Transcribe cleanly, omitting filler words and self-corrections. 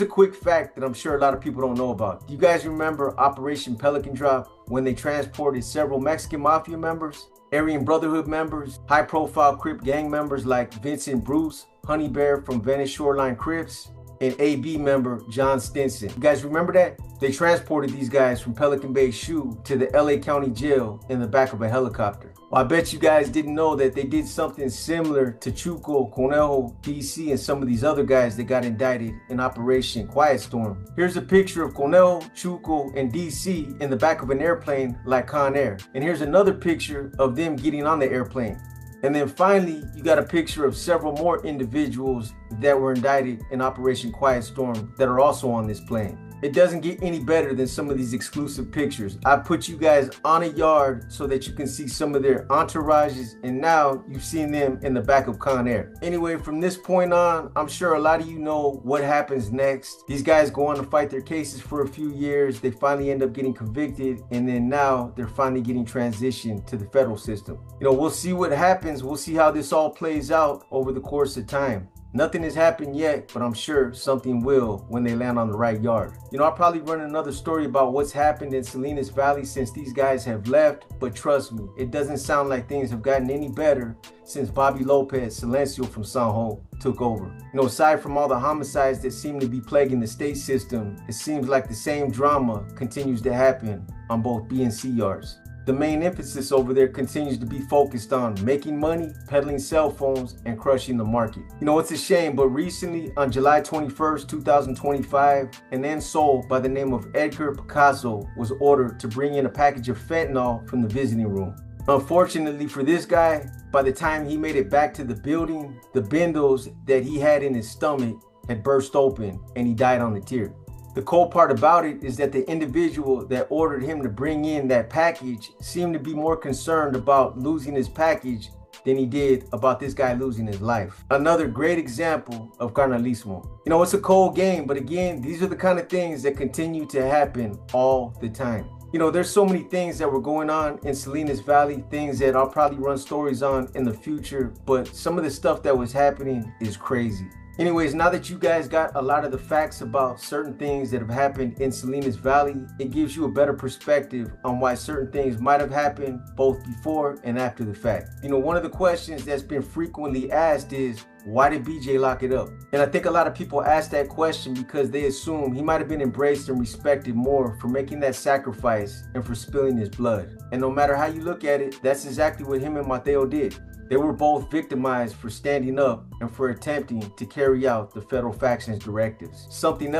A quick fact that I'm sure a lot of people don't know about. Do you guys remember Operation Pelican Drop when they transported several Mexican Mafia members, Aryan Brotherhood members, high-profile Crip gang members like Vincent Bruce, Honey Bear from Venice Shoreline Crips, and AB member John Stinson? You guys remember that? They transported these guys from Pelican Bay Shoe to the LA County Jail in the back of a helicopter. Well, I bet you guys didn't know that they did something similar to Chuco, Conejo, DC, and some of these other guys that got indicted in Operation Quiet Storm. Here's a picture of Conejo, Chuco, and DC in the back of an airplane like Con Air. And here's another picture of them getting on the airplane. And then finally, you got a picture of several more individuals that were indicted in Operation Quiet Storm that are also on this plane. It doesn't get any better than some of these exclusive pictures. I put you guys on a yard so that you can see some of their entourages, and now you've seen them in the back of Con Air. Anyway, from this point on, I'm sure a lot of you know what happens next. These guys go on to fight their cases for a few years. They finally end up getting convicted, and then now they're finally getting transitioned to the federal system. We'll see what happens. We'll see how this all plays out over the course of time. Nothing has happened yet, but I'm sure something will when they land on the right yard. I'll probably run another story about what's happened in Salinas Valley since these guys have left, but trust me, it doesn't sound like things have gotten any better since Bobby Lopez, Silencio from San Juan, took over. Aside from all the homicides that seem to be plaguing the state system, it seems like the same drama continues to happen on both B and C yards. The main emphasis over there continues to be focused on making money, peddling cell phones, and crushing the market. It's a shame, but recently on July 21st, 2025, an insole by the name of Edgar Picasso was ordered to bring in a package of fentanyl from the visiting room. Unfortunately for this guy, by the time he made it back to the building, the bindles that he had in his stomach had burst open and he died on the tier. The cold part about it is that the individual that ordered him to bring in that package seemed to be more concerned about losing his package than he did about this guy losing his life. Another great example of carnalismo. It's a cold game, but again, these are the kind of things that continue to happen all the time. There's so many things that were going on in Salinas Valley, things that I'll probably run stories on in the future, but some of the stuff that was happening is crazy. Anyways, now that you guys got a lot of the facts about certain things that have happened in Salinas Valley, it gives you a better perspective on why certain things might have happened both before and after the fact. One of the questions that's been frequently asked is, why did BJ lock it up? And I think a lot of people ask that question because they assume he might have been embraced and respected more for making that sacrifice and for spilling his blood. And no matter how you look at it, that's exactly what him and Mateo did. They were both victimized for standing up and for attempting to carry out the federal faction's directives. Something else